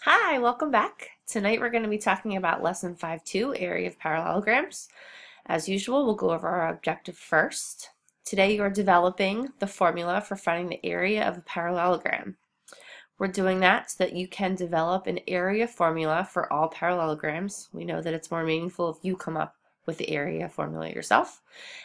Hi, welcome back. Tonight we're going to be talking about Lesson 5.2, Area of Parallelograms. As usual, we'll go over our objective first. Today you're developing the formula for finding the area of a parallelogram. We're doing that so that you can develop an area formula for all parallelograms. We know that it's more meaningful if you come up with the area formula yourself.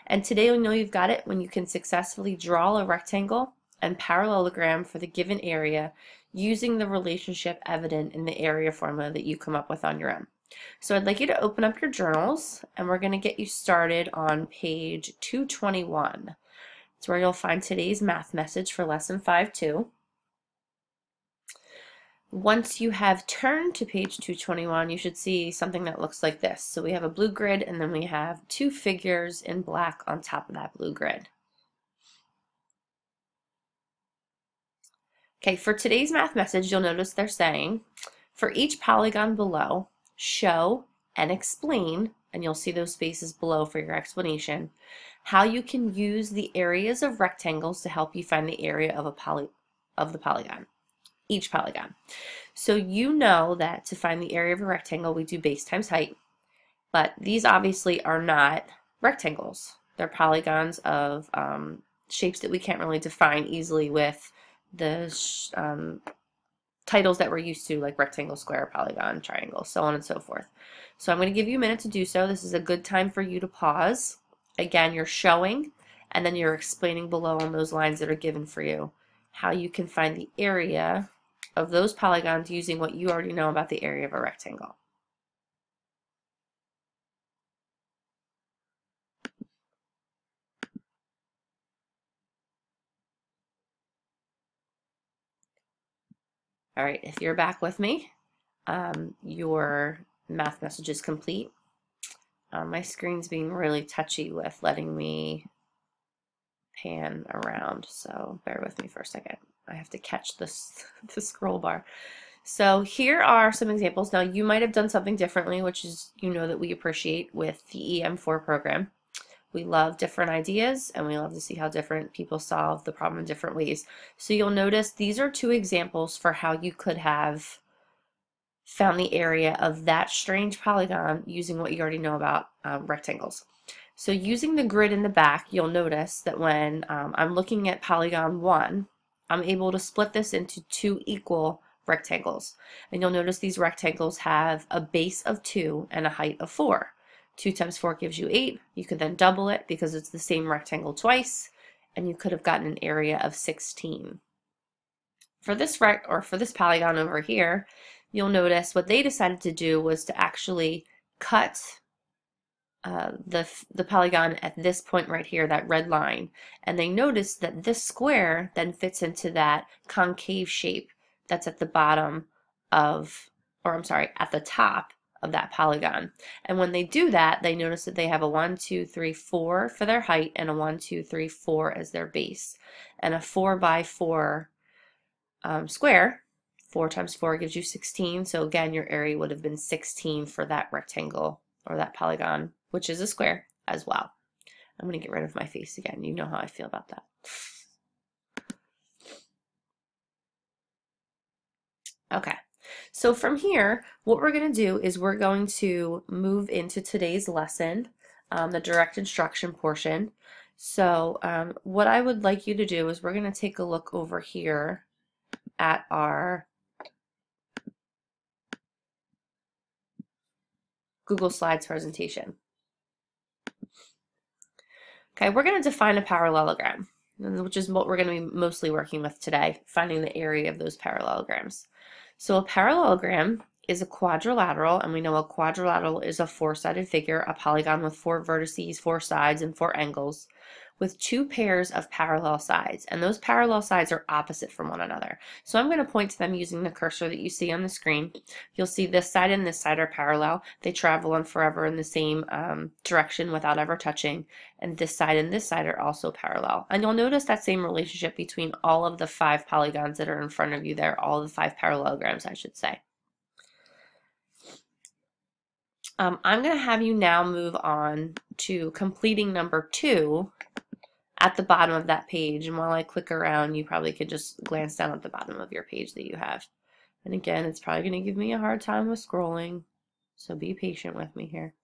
And today we know you've got it when you can successfully draw a rectangle and parallelogram for the given area using the relationship evident in the area formula that you come up with on your own. So I'd like you to open up your journals and we're going to get you started on page 221. It's where you'll find today's math message for lesson 5.2. Once you have turned to page 221, you should see something that looks like this. So we have a blue grid and then we have two figures in black on top of that blue grid. Okay, for today's math message, you'll notice they're saying, for each polygon below, show and explain, and you'll see those spaces below for your explanation, how you can use the areas of rectangles to help you find the area of the polygon, each polygon. So you know that to find the area of a rectangle, we do base times height, but these obviously are not rectangles. They're polygons of shapes that we can't really define easily with the titles that we're used to, like rectangle, square, polygon, triangle, so on and so forth. So I'm going to give you a minute to do so. This is a good time for you to pause. Again, you're showing and then you're explaining below on those lines that are given for you how you can find the area of those polygons using what you already know about the area of a rectangle. All right, if you're back with me, your math message is complete. My screen's being really touchy with letting me pan around, so bear with me for a second. I have to catch this the scroll bar. So here are some examples. Now you might have done something differently, which is, you know, that we appreciate with the EM4 program. We love different ideas and we love to see how different people solve the problem in different ways. So you'll notice these are two examples for how you could have found the area of that strange polygon using what you already know about rectangles. So using the grid in the back, you'll notice that when I'm looking at polygon 1, I'm able to split this into two equal rectangles. And you'll notice these rectangles have a base of 2 and a height of 4. 2 times 4 gives you 8. You could then double it because it's the same rectangle twice, and you could have gotten an area of 16. For this polygon over here, you'll notice what they decided to do was to actually cut the polygon at this point right here, that red line, and they noticed that this square then fits into that concave shape that's at the bottom of, or I'm sorry, at the top of that polygon. And when they do that, they notice that they have a 1, 2, 3, 4 for their height and a 1, 2, 3, 4 as their base. And a 4 by 4 square, 4 times 4 gives you 16. So again, your area would have been 16 for that rectangle or that polygon, which is a square as well. I'm going to get rid of my face again. You know how I feel about that. Okay. So from here, what we're going to do is we're going to move into today's lesson, the direct instruction portion. So what I would like you to do is we're going to take a look over here at our Google Slides presentation. Okay, we're going to define a parallelogram, which is what we're going to be mostly working with today, finding the area of those parallelograms. So a parallelogram is a quadrilateral, and we know a quadrilateral is a four-sided figure, a polygon with 4 vertices, 4 sides, and 4 angles, with 2 pairs of parallel sides, and those parallel sides are opposite from one another. So I'm going to point to them using the cursor that you see on the screen. You'll see this side and this side are parallel. They travel on forever in the same direction without ever touching, and this side and this side are also parallel. And you'll notice that same relationship between all of the 5 polygons that are in front of you there, all the 5 parallelograms, I should say. I'm going to have you now move on to completing number 2 at the bottom of that page, and while I click around, you probably could just glance down at the bottom of your page that you have. And again, it's probably going to give me a hard time with scrolling, so be patient with me here.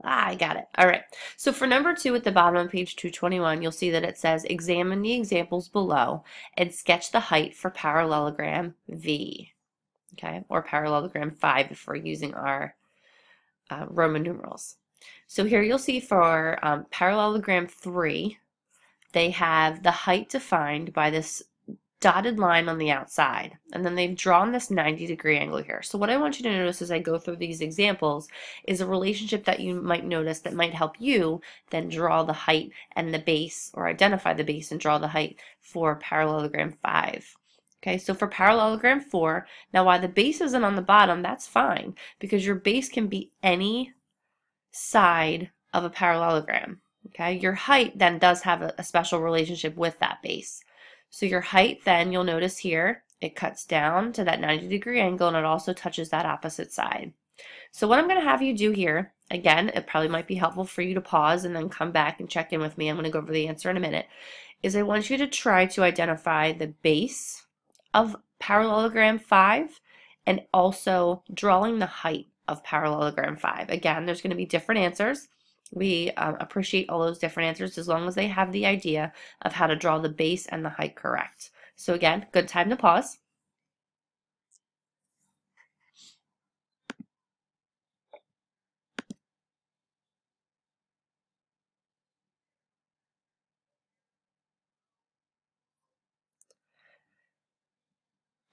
I got it. All right. So for number 2 at the bottom of page 221, you'll see that it says, examine the examples below and sketch the height for parallelogram V. Okay, or parallelogram 5 if we're using our Roman numerals. So here you'll see for parallelogram 3, they have the height defined by this dotted line on the outside, and then they've drawn this 90-degree angle here. So what I want you to notice as I go through these examples is a relationship that you might notice that might help you then draw the height and the base, or identify the base and draw the height for parallelogram 5. Okay, so for parallelogram 4, now while the base isn't on the bottom, that's fine, because your base can be any side of a parallelogram. Okay, your height then does have a special relationship with that base. So your height then, you'll notice here, it cuts down to that 90-degree angle, and it also touches that opposite side. So what I'm going to have you do here, again, it probably might be helpful for you to pause and then come back and check in with me. I'm going to go over the answer in a minute. Is I want you to try to identify the base of parallelogram 5 and also drawing the height of parallelogram 5. Again, there's going to be different answers. We appreciate all those different answers as long as they have the idea of how to draw the base and the height correct. So again, good time to pause.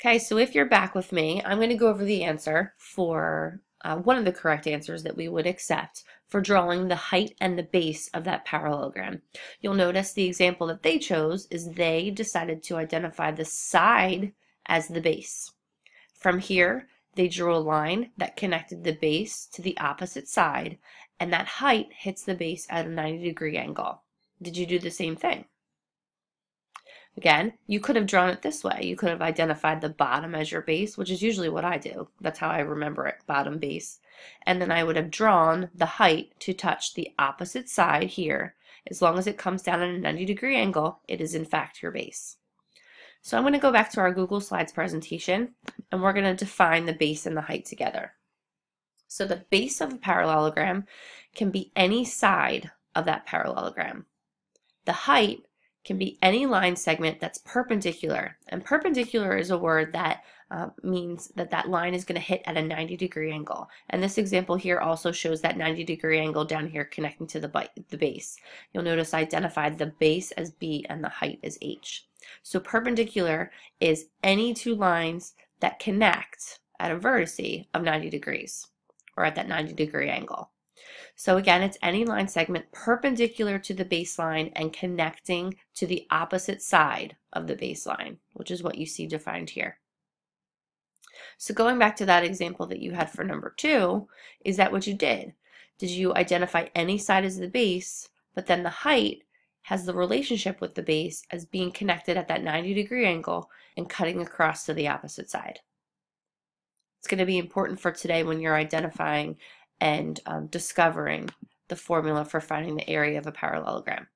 Okay, so if you're back with me, I'm going to go over the answer for one of the correct answers that we would accept for drawing the height and the base of that parallelogram. You'll notice the example that they chose is they decided to identify the side as the base. From here, they drew a line that connected the base to the opposite side, and that height hits the base at a 90-degree angle. Did you do the same thing? Again, you could have drawn it this way. You could have identified the bottom as your base, which is usually what I do. That's how I remember it, bottom base. And then I would have drawn the height to touch the opposite side here. As long as it comes down at a 90-degree angle, it is in fact your base. So I'm going to go back to our Google Slides presentation, and we're going to define the base and the height together. So the base of a parallelogram can be any side of that parallelogram. The height can be any line segment that's perpendicular. And perpendicular is a word that means that that line is going to hit at a 90-degree angle. And this example here also shows that 90-degree angle down here connecting to the base. You'll notice I identified the base as B and the height as H. So perpendicular is any two lines that connect at a vertice of 90 degrees, or at that 90-degree angle. So again, it's any line segment perpendicular to the baseline and connecting to the opposite side of the baseline, which is what you see defined here. So going back to that example that you had for number 2, is that what you did? Did you identify any side as the base, but then the height has the relationship with the base as being connected at that 90-degree angle and cutting across to the opposite side? It's going to be important for today when you're identifying and discovering the formula for finding the area of a parallelogram.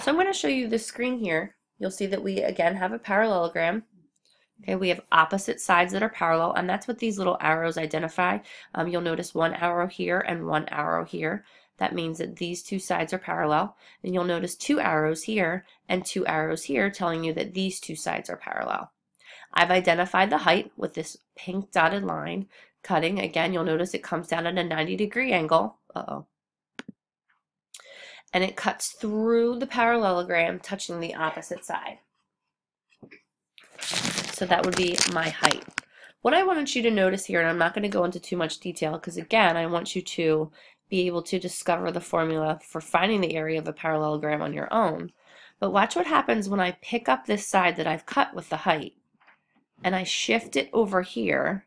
So I'm going to show you the screen here. You'll see that we again have a parallelogram. Okay, we have opposite sides that are parallel, and that's what these little arrows identify. You'll notice one arrow here and one arrow here. That means that these two sides are parallel. And you'll notice two arrows here and two arrows here telling you that these two sides are parallel. I've identified the height with this pink dotted line cutting. Again, you'll notice it comes down at a 90-degree angle. And it cuts through the parallelogram, touching the opposite side. So that would be my height. What I wanted you to notice here, and I'm not going to go into too much detail because again, I want you to be able to discover the formula for finding the area of a parallelogram on your own. But watch what happens when I pick up this side that I've cut with the height and I shift it over here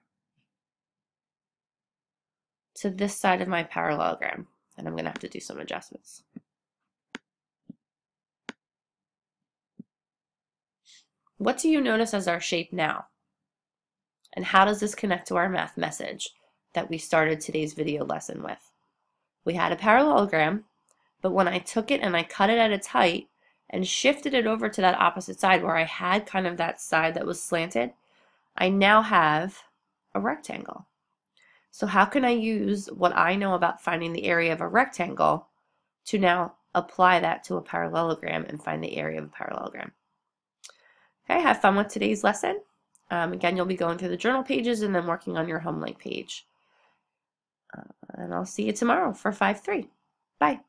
to this side of my parallelogram. And I'm going to have to do some adjustments. What do you notice as our shape now? And how does this connect to our math message that we started today's video lesson with? We had a parallelogram, but when I took it and I cut it at its height and shifted it over to that opposite side where I had kind of that side that was slanted, I now have a rectangle. So how can I use what I know about finding the area of a rectangle to now apply that to a parallelogram and find the area of a parallelogram? Okay, have fun with today's lesson. Again, you'll be going through the journal pages and then working on your home link page. And I'll see you tomorrow for 5-3. Bye.